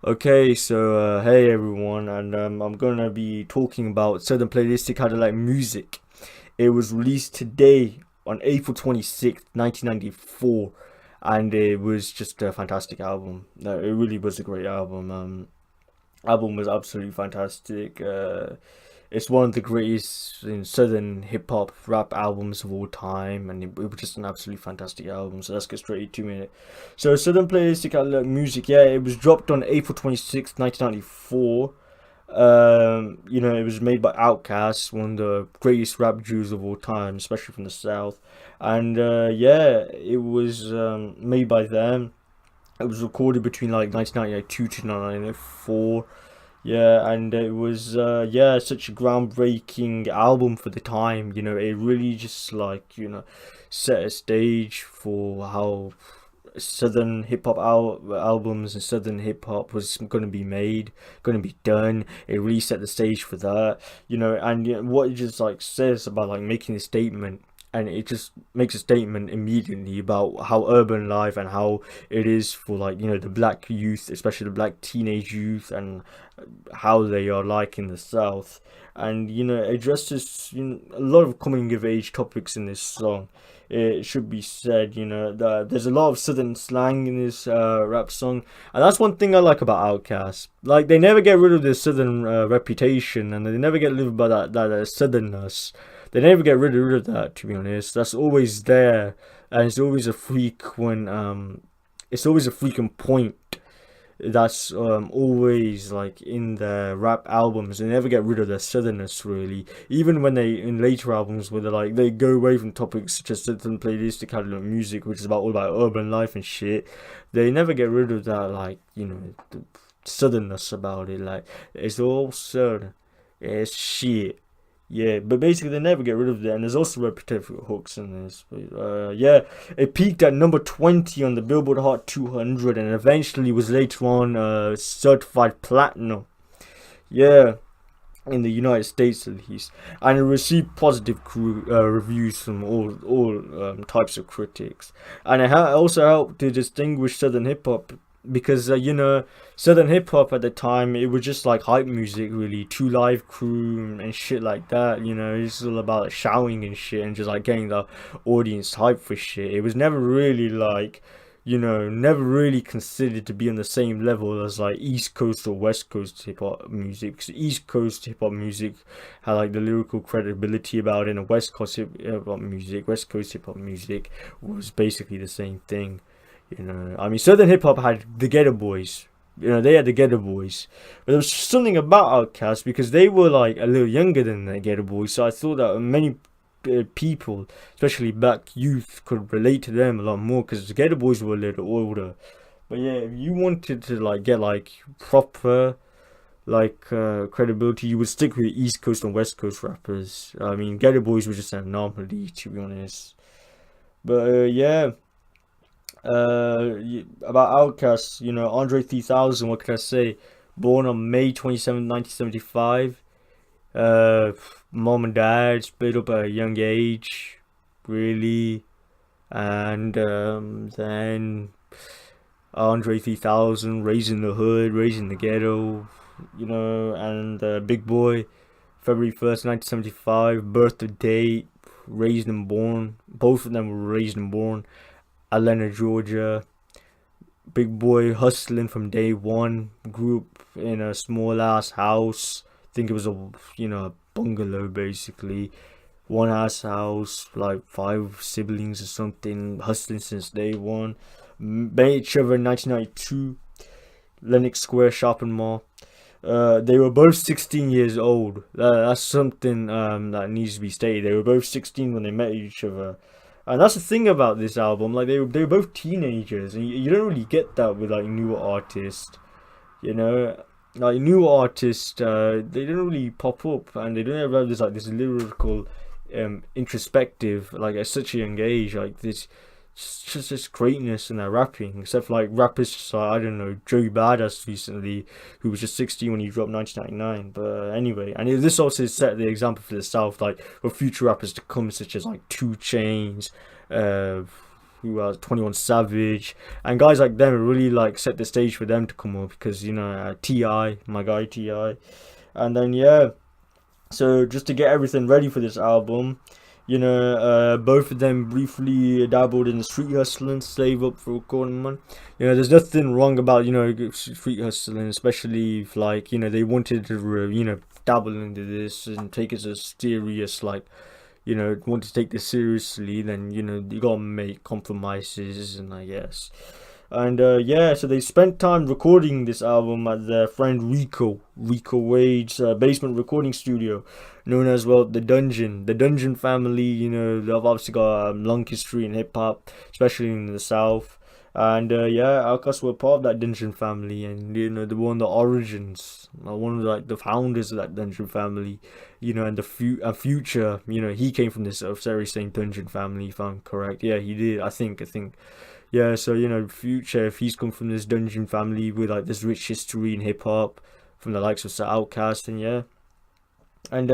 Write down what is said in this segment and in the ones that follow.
Okay, so hey everyone, and I'm gonna be talking about Southernplayalisticadillacmuzik. It was released today on April 26th, 1994, and it was just a fantastic album. No, it really was a great album. Album was absolutely fantastic. It's one of the greatest in southern hip hop rap albums of all time, and it was just an absolutely fantastic album. So let's get straight to it. So Southern Playalistic Music, yeah, it was dropped on April 26th, 1994. It was made by Outkast, one of the greatest rap duos of all time, especially from the South. And yeah, it was made by them. It was recorded between like 1992 to 1994. Yeah, and it was yeah, such a groundbreaking album for the time. It really just set a stage for how southern hip hop albums and southern hip hop was going to be made, going to be done. It really set the stage for that. And what it just says about making a statement, and it just makes a statement immediately about how urban life and how it is for the black youth, especially the black teenage youth, and how they are like in the South. And it addresses a lot of coming of age topics in this song. It should be said, that there's a lot of southern slang in this rap song, and that's one thing I like about Outkast. Like, they never get rid of their southern reputation, and they never get rid of that southernness. They never get rid of that. To be honest, that's always there, and it's always a it's always a freaking point that's always in the rap albums. They never get rid of their southernness, really, even when they in later albums where they go away from topics such as certain playlistic music, which is all about urban life and shit. They never get rid of that, the southernness about it. Like, it's all southern, it's shit. Yeah, but basically they never get rid of that, and there's also repetitive hooks in this. But yeah, it peaked at number 20 on the Billboard Hot 200, and eventually was later on certified platinum. Yeah, in the United States at least, and it received positive reviews from all types of critics, and it also helped to distinguish Southern hip hop because Southern hip hop at the time, it was just like hype music, really, Two Live Crew and shit like that. It's all about shouting and shit and just getting the audience hype for shit. It was never really never really considered to be on the same level as East Coast or West Coast hip hop music. Because East Coast hip hop music had the lyrical credibility about it, and West Coast hip hop music was basically the same thing. I mean, Southern hip hop had the Ghetto Boys. They had the Ghetto Boys, but there was something about Outkast because they were a little younger than the Ghetto Boys. So I thought that many people, especially black youth, could relate to them a lot more because the Ghetto Boys were a little older. But yeah, if you wanted to get proper credibility, you would stick with East Coast and West Coast rappers. I mean, Ghetto Boys were just an anomaly, to be honest. But yeah. About Outkast, Andre 3000, what can I say? Born on May 27th, 1975. Uh, Mom and dad split up at a young age, really. And then Andre 3000, raising the hood, raising the ghetto, and Big Boy, February 1st, 1975, birthday date, raised and born. Both of them were raised and born Atlanta, Georgia. Big Boy hustling from day one. Grew up in a small ass house. I think it was a bungalow basically. One ass house, 5 siblings or something. Hustling since day one. Met each other in 1992. Lenox Square Shopping Mall. They were both 16 years old. That's something that needs to be stated. They were both 16 when they met each other. And that's the thing about this album, they were both teenagers, and you don't really get that with newer artists, newer artists, they don't really pop up, and they don't ever have this lyrical, introspective, at such a young age, this just this greatness in their rapping, except for rappers just I don't know, Joey Badass recently, who was just 16 when he dropped 1999. But anyway, and this also set the example for the South, for future rappers to come, such as 2 Chainz, who are 21 Savage, and guys like them really like set the stage for them to come up, because Ti, my guy Ti, and then yeah. So just to get everything ready for this album, both of them briefly dabbled in street hustling, save up for recording money. There's nothing wrong about street hustling, especially if like they wanted to dabble into this and take it as serious, like want to take this seriously, then you gotta make compromises, and I guess. And so they spent time recording this album at their friend Rico Wade's basement recording studio, known as the Dungeon. The Dungeon family, they've obviously got a long history in hip hop, especially in the South. And Outkast were part of that Dungeon family, and they were on the origins, one of like the founders of that Dungeon family, and the Future, he came from this very same Dungeon family, if I'm correct. Yeah, he did. I think. Yeah, so Future, if he's come from this Dungeon family with like this rich history in hip hop, from the likes of Outkast, and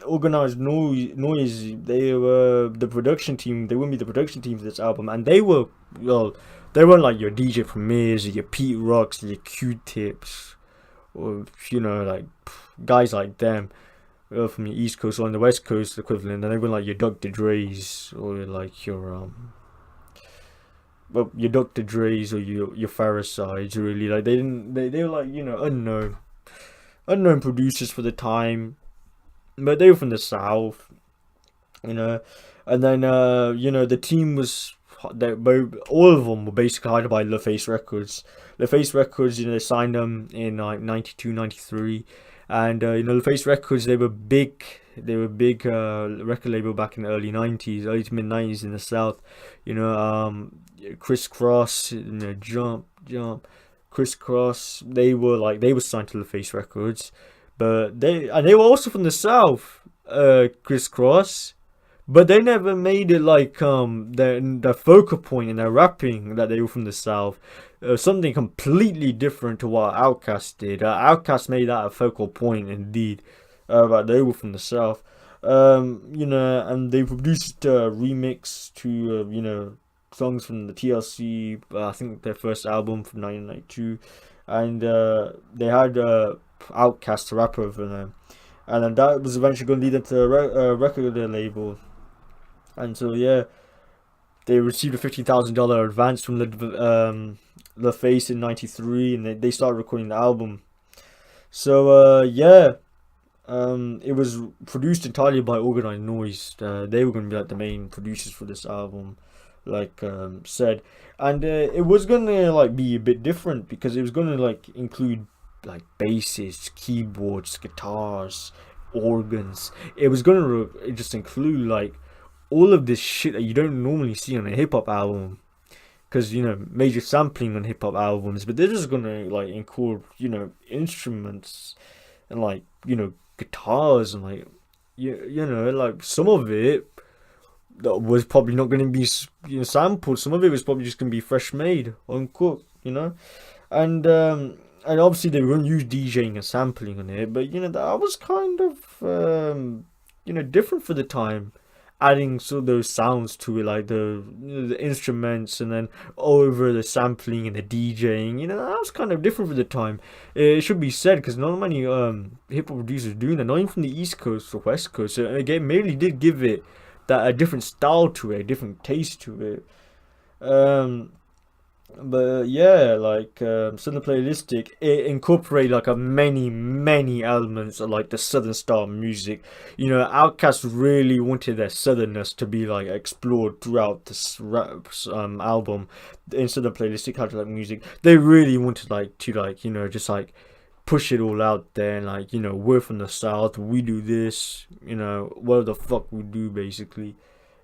Organized Noise, they were the production team. They wouldn't be the production team for this album, and they weren't like your DJ Premiers or your Pete Rocks or your Q-Tips, or like guys like them from the East Coast or on the West Coast equivalent, and they weren't like your Dr. Dre's or like your Dr. Dre's or your Pharisides, really. Like they were like unknown producers for the time, but they were from the South, and then the team was all of them were basically hired by LaFace Records. LaFace Records, they signed them in like 92, 93, and LaFace Records, they were big record label back in the early 90s, early to mid 90s in the South. Crisscross, Jump, Crisscross, they were signed to LaFace Records, but they were also from the South, Crisscross, but they never made it like their focal point in their rapping that they were from the South. Something completely different to what Outkast did. Outkast made that a focal point indeed, but they were from the South. And they produced a remix to songs from the TLC, I think their first album from 1992, and they had Outkast, a rapper for them, and then that was eventually going to lead them to a record label. And so they received a $15,000 advance from LaFace in 93, and they started recording the album. So it was produced entirely by Organized Noise. They were going to be like the main producers for this album, like said, and it was gonna like be a bit different, because it was gonna like include like basses, keyboards, guitars, organs. It was gonna just include like all of this shit that you don't normally see on a hip hop album, because major sampling on hip hop albums, but they're just gonna like include instruments and like guitars, and like like some of it that was probably not going to be sampled. Some of it was probably just going to be fresh made, uncooked, and obviously they were going to use DJing and sampling on it, but that was kind of different for the time, adding sort of those sounds to it, like the instruments, and then over the sampling and the DJing. That was kind of different for the time. It should be said, because not many hip hop producers doing that, not even from the East Coast or West Coast. So again, mainly did give it that a different style to it, a different taste to it. But yeah, like Southernplayalistic, it incorporated like a many elements of like the Southern style music. Outkast really wanted their Southernness to be like explored throughout this album. In Southernplayalisticadillacmuzik, they really wanted like to like just like push it all out there, and like we're from the South, we do this, what the fuck we do, basically.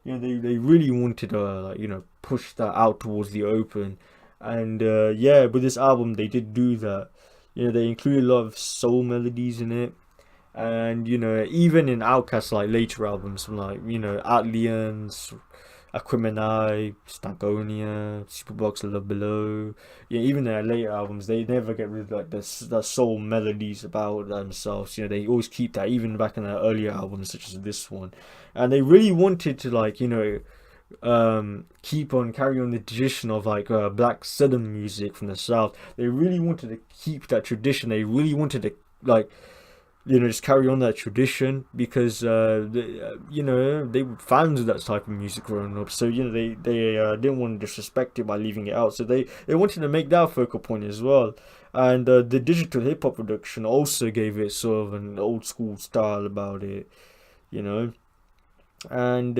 They really wanted to push that out towards the open. And with this album they did do that. They included a lot of soul melodies in it, and even in Outkast like later albums from like Atlians, Aquemini, Stankonia, Superbox, Love Below. Even their later albums, they never get rid of like the soul melodies about themselves. They always keep that, even back in their earlier albums, such as this one. And they really wanted to like keep on carrying on the tradition of like black southern music from the south. They really wanted to keep that tradition. They really wanted to like just carry on that tradition because they were fans of that type of music growing up. So they didn't want to disrespect it by leaving it out. So they wanted to make that a focal point as well. And the digital hip hop production also gave it sort of an old school style about it, you know. And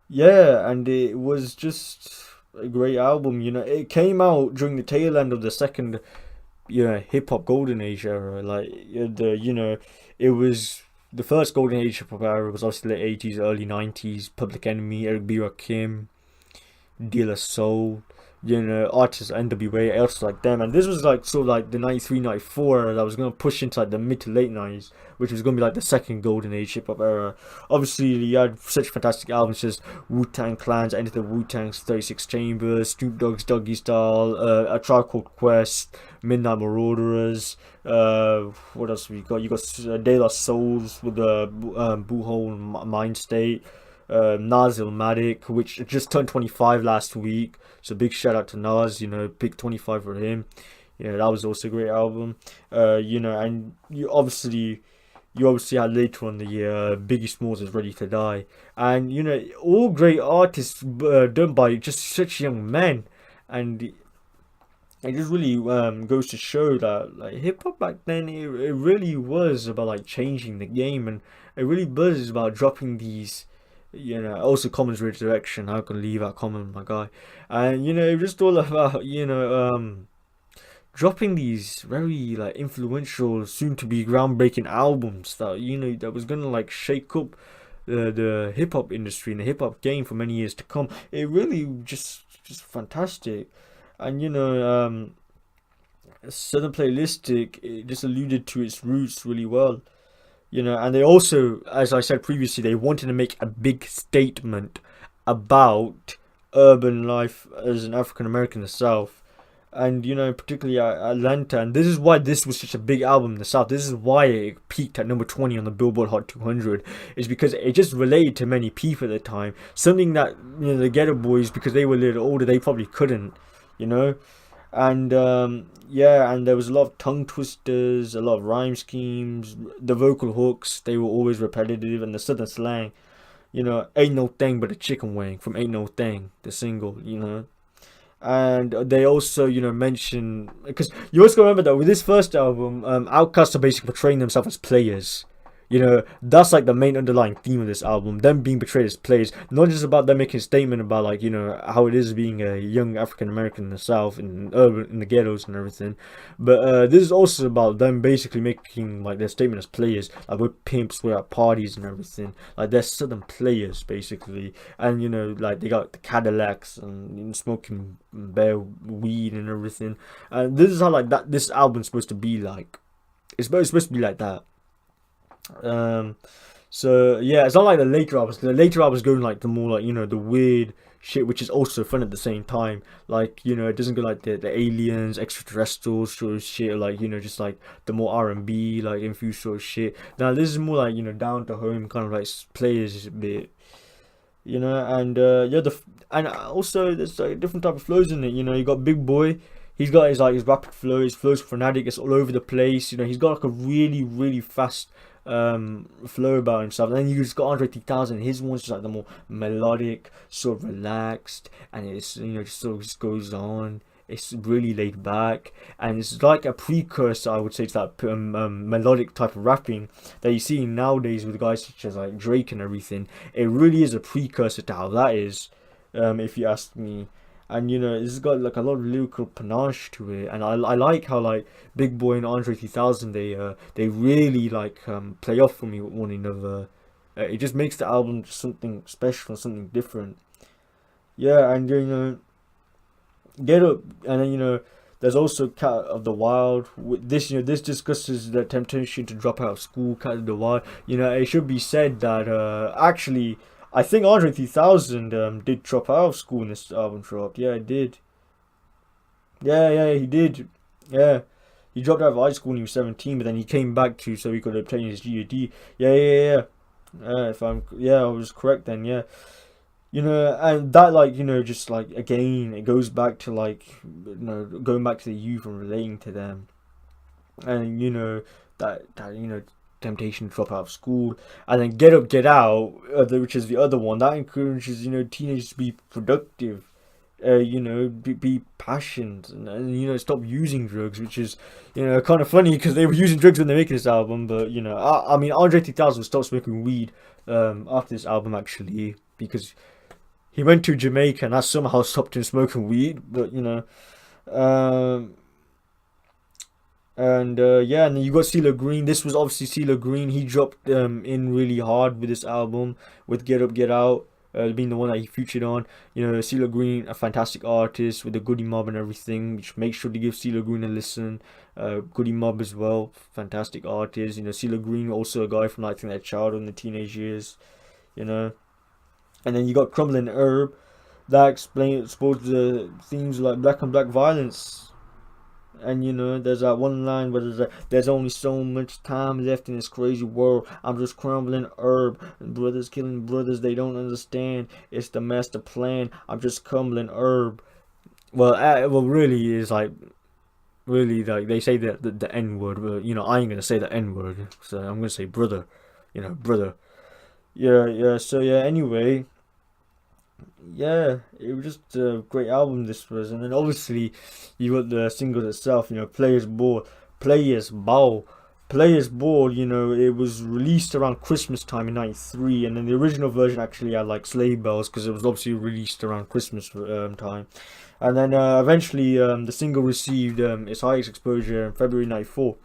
yeah, and it was just a great album. It came out during the tail end of the second hip hop golden age era. Like it was the first golden age hip hop era was obviously the 80s, early 90s. Public Enemy, Eric B. Rakim, De La Soul, artists NWA, else like them. And this was like sort of like the 93, 94 that was going to push into like the mid to late 90s, which was going to be like the second golden age hip hop era. Obviously, you had such fantastic albums as Wu-Tang Clan's Enter the Wu-Tang's 36 Chambers, Snoop Dogg's Doggy Style, A Tribe Called Quest, Midnight Marauders. What else have you got? You got De La Souls with the Boohole Mind State. Nas Illmatic, which just turned 25 last week, so big shout out to Nas. Big 25 for him. That was also a great album. And you obviously had later on the year Biggie Smalls is Ready to Die, and all great artists done by just such young men. And it just really goes to show that like hip hop back then, it really was about like changing the game, and it really was about dropping these. Also Common's Resurrection. How can I leave out Common, my guy? And it was just all about dropping these very like influential, soon to be groundbreaking albums that that was gonna like shake up the hip hop industry and the hip hop game for many years to come. It really just fantastic. And Southern Playalistic, it just alluded to its roots really well. And they also, as I said previously, they wanted to make a big statement about urban life as an African American in the South, and particularly Atlanta. And this is why this was such a big album in the South. This is why it peaked at number 20 on the Billboard Hot 200, is because it just related to many people at the time. Something that the Ghetto Boys, because they were a little older, they probably couldn't. And and there was a lot of tongue twisters, a lot of rhyme schemes, the vocal hooks, they were always repetitive, and the southern slang, ain't no thing but a chicken wing from Ain't No Thing, the single, And they also, mention, because you also remember that with this first album, Outkast are basically portraying themselves as players. That's like the main underlying theme of this album, them being portrayed as players, not just about them making a statement about like how it is being a young African American in the South, in the ghettos and everything, but this is also about them basically making like their statement as players. Like, we're pimps, we're at parties and everything, like they're southern players basically. And like they got the Cadillacs and smoking bare weed and everything, and this is how like that this album's supposed to be like. It's supposed to be like that. So yeah, it's not like the later albums. The later albums going like the more like the weird shit, which is also fun at the same time. Like it doesn't go like the aliens, extraterrestrials sort of shit. Like just like the more R&B like infused sort of shit. Now this is more like down to home kind of like players a bit. And and also there's like different type of flows in it. You got Big Boy. He's got his rapid flow. His flow's frenetic. It's all over the place. He's got like a really fast flow about himself. And then you just got Andre 3000. His one's just like the more melodic, sort of relaxed, and it's just sort of just goes on. It's really laid back, and it's like a precursor, I would say, to that melodic type of rapping that you see nowadays with guys such as like Drake and everything. It really is a precursor to how that is, if you ask me. And it's got like a lot of lyrical panache to it, and I like how like Big Boy and Andre 3000 they really like play off for me with one another. It just makes the album just something special, something different. Yeah, and Get Up, and then there's also Cat of the Wild. This this discusses the temptation to drop out of school. Cat of the Wild. It should be said that actually, I think Andre 3000 did drop out of school when this album dropped. Yeah, it did. Yeah, he did. Yeah, he dropped out of high school when he was 17, but then he came back so he could obtain his GED. Yeah. I was correct then. Yeah. And that, like, just like, again, it goes back to, like, going back to the youth and relating to them. And that temptation to drop out of school. And then Get Up Get Out, which is the other one, that encourages teenagers to be productive, be passionate, and stop using drugs, which is kind of funny because they were using drugs when they're making this album. But I mean, Andre 3000 stopped smoking weed after this album, actually, because he went to Jamaica and that somehow stopped him smoking weed. But um and yeah, and then you got CeeLo Green. This was obviously CeeLo Green. He dropped in really hard with this album, with Get Up Get Out, being the one that he featured on. CeeLo Green, a fantastic artist with the Goody Mob and everything. Which make sure to give CeeLo Green a listen. Goody Mob as well, fantastic artist. CeeLo Green, also a guy from, like, I think, their childhood and the teenage years. And then you got Crumbling Herb, that explores the themes like black on black violence. And there's that one line where there's only so much time left in this crazy world. I'm just crumbling herb, and brothers killing brothers they don't understand. It's the master plan. I'm just crumbling herb. Well, really is like, really, like, they say the N word, but I ain't gonna say the N word, so I'm gonna say brother. Brother. Yeah. So yeah. Anyway. Yeah, it was just a great album, this was. And then obviously you got the single itself, Players Ball. Players Ball, it was released around Christmas time in '93, and then the original version actually had, like, sleigh bells because it was obviously released around Christmas time. And then eventually the single received its highest exposure in February '94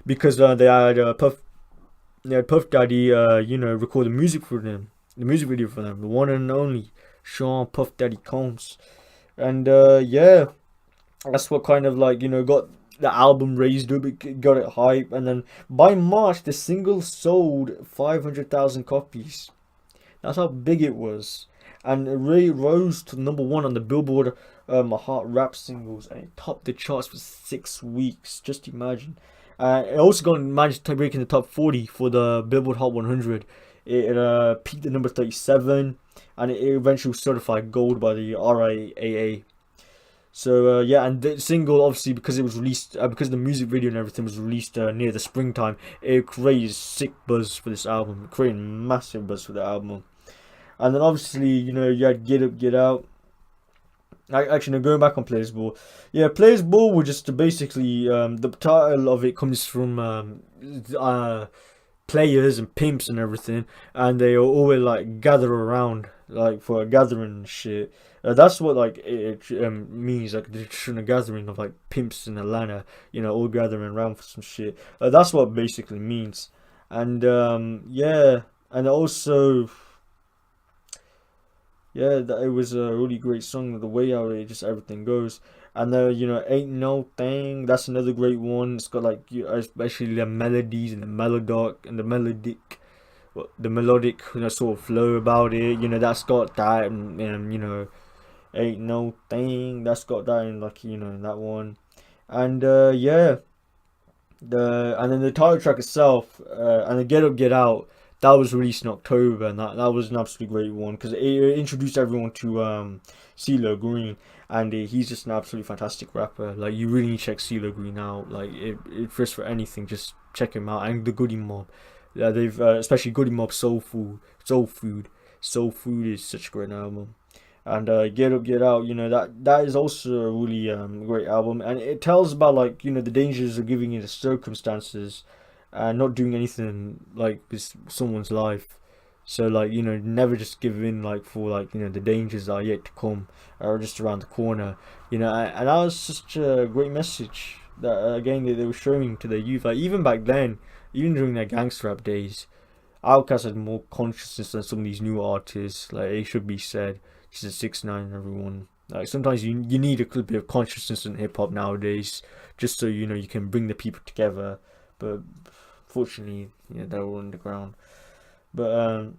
because they had Puff Daddy record the music for them, the music video for them, the one and only Sean Puff Daddy Combs. And yeah, that's what kind of, like, got the album raised up, it got it hype. And then by March the single sold 500,000 copies. That's how big it was. And it really rose to #1 on the Billboard Hot Rap Singles, and it topped the charts for 6 weeks. Just imagine. It also managed to break in the top 40 for the Billboard Hot 100. It peaked at number 37, and it eventually was certified gold by the RIAA. So yeah, and the single, obviously, because it was released, because the music video and everything was released near the springtime, it created sick buzz for this album. It created massive buzz for the album. And then obviously, you had Get Up Get Out. Actually, no, going back on Players Ball. Yeah, Players Ball were just basically, the title of it comes from players and pimps and everything, and they always, like, gather around, like, for a gathering and shit. That's what, like, it means, like, the traditional gathering of, like, pimps in Atlanta, all gathering around for some shit. That's what it basically means. And yeah, and also, yeah, that it was a really great song. The way how it just everything goes. And Ain't No Thing. That's another great one. It's got, like, especially the melodies and the melodic sort of flow about it. That's got that, and Ain't No Thing. That's got that in, like, that one. And yeah, and then the title track itself, and the Get Up Get Out, that was released in October, and that was an absolutely great one because it introduced everyone to CeeLo Green, and he's just an absolutely fantastic rapper. Like, you really need to check CeeLo Green out. Like, if first for anything, just check him out. And the Goody Mob, they've especially Goody Mob Soul Food is such a great album. And Get Up Get Out, that is also a really great album, and it tells about, like, the dangers of giving in the circumstances and not doing anything, like, with someone's life. So, like, never just give in, like, for, like, the dangers that are yet to come or just around the corner. And that was such a great message that again they were showing to their youth. Like, even back then, even during their gangster rap days, Outkast had more consciousness than some of these new artists. Like, it should be said. She's a 6ix9ine and everyone. Like, sometimes you need a little bit of consciousness in hip hop nowadays, just so you can bring the people together. But fortunately, they're all underground. But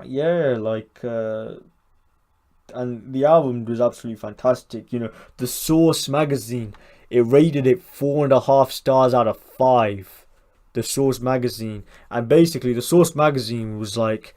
yeah, like, and the album was absolutely fantastic. The Source magazine, it rated it 4.5 stars out of 5. The Source magazine, and basically the Source magazine was like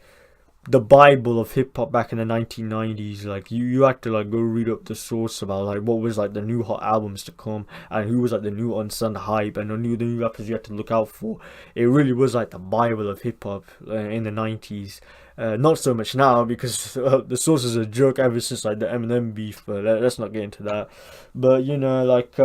the Bible of hip hop back in the 1990s. Like you had to like go read up the source about like what was like the new hot albums to come and who was like the new unsung hype and the new rappers you had to look out for. It really was like the Bible of hip hop in the 90s. Not so much now because the source is a joke ever since like the Eminem beef. But let's not get into that. But you know, like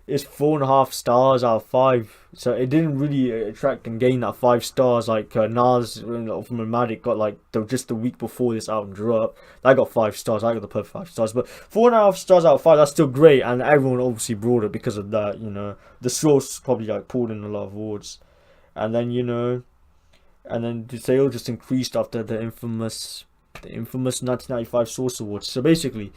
it's 4.5 stars out of 5, so it didn't really attract and gain that 5 stars like Nas from Matic got like just the week before this album dropped. I got 5 stars. I got the perfect 5 stars, but 4.5 stars out of 5, that's still great, and everyone obviously brought it because of that. You know, the source probably like pulled in a lot of awards, and then you know, and then the sale just increased after the infamous 1995 Source Awards. So basically,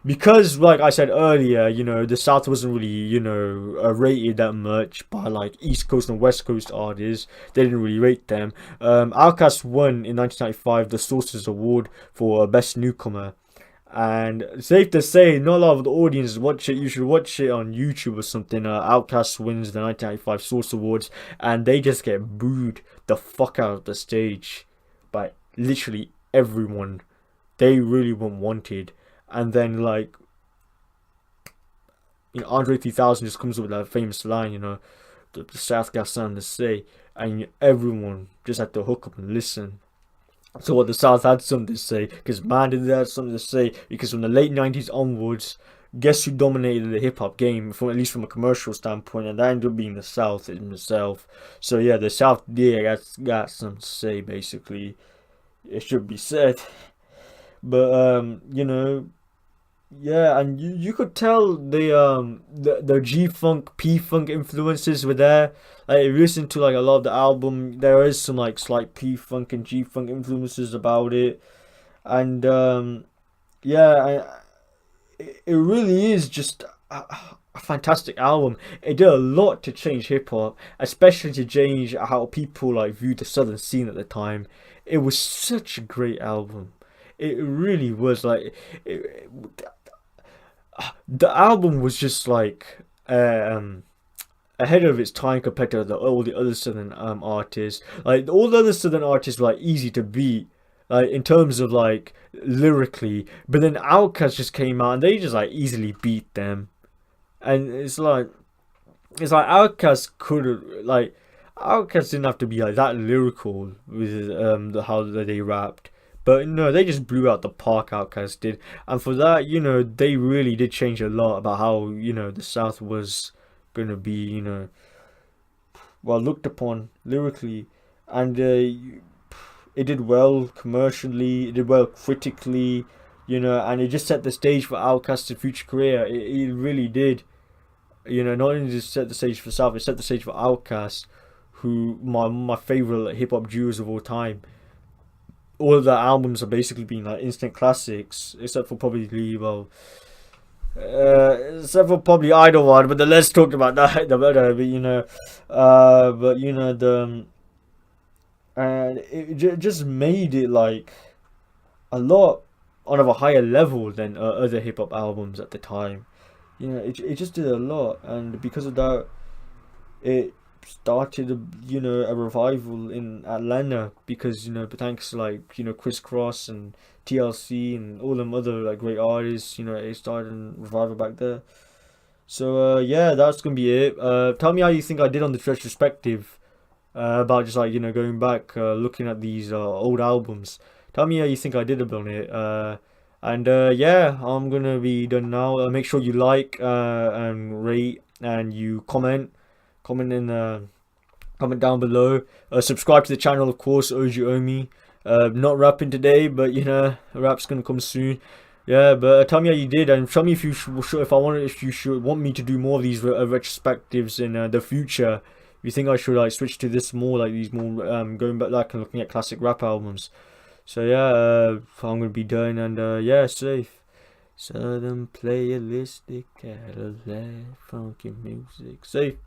because like I said earlier, you know, the South wasn't really, you know, rated that much by like East Coast and West Coast artists. They didn't really rate them. Outkast won in 1995 the Sources Award for Best Newcomer. And safe to say, not a lot of the audience watch it. You should watch it on YouTube or something. Outkast wins the 1995 Source Awards, and they just get booed the fuck out of the stage by literally everyone. They really weren't wanted. And then like, you know, Andre 3000 just comes up with that famous line, you know, the South got something to say, and everyone just had to hook up and listen. So what the South had something to say, because man did they have something to say, because from the late 90s onwards, guess who dominated the hip hop game, from at least from a commercial standpoint, and that ended up being the South itself. So yeah, the South got something to say, basically. It should be said. But you know, yeah, and you could tell the G Funk, P Funk influences were there. Like if you listen to like a lot of the album, there is some like slight P Funk and G Funk influences about it, and yeah, it really is just a fantastic album. It did a lot to change hip hop, especially to change how people like viewed the Southern scene at the time. It was such a great album. It really was like the album was just like ahead of its time compared to all the other Southern artists. Like all the other Southern artists were like easy to beat, like in terms of like lyrically, but then Outkast just came out and they just like easily beat them. And it's like Outkast didn't have to be like that lyrical with how they rapped. But no, they just blew out the park, Outkast did. And for that, you know, they really did change a lot about how, you know, the South was gonna be, you know, well looked upon lyrically. And it did well commercially, it did well critically, you know, and it just set the stage for Outkast's future career. It really did. You know, not only just set the stage for South, it set the stage for Outkast, who my favorite hip hop duos of all time. All of their albums are basically been like instant classics, except for probably Idlewild. But then let's talk about that the better. But you know, and it just made it like a lot on of a higher level than other hip hop albums at the time. You know, it just did a lot, and because of that, it started a revival in Atlanta, because but thanks to like Criss Cross and TLC and all them other like great artists, it started a revival back there. So yeah, that's gonna be it. Tell me how you think I did on the retrospective, about just like going back, looking at these old albums. Tell me how you think I did on it. And yeah, I'm gonna be done now. Make sure you like and rate, and you comment in comment down below. Subscribe to the channel, of course. OG Omi. Not rapping today, but rap's gonna come soon. Yeah, but tell me how you did, and tell me if you should want me to do more of these retrospectives in the future. If you think I should like switch to this more, like these more going back like and looking at classic rap albums. So yeah, I'm gonna be done, and yeah, safe. Southern playalistic Cadillac funky music. Safe.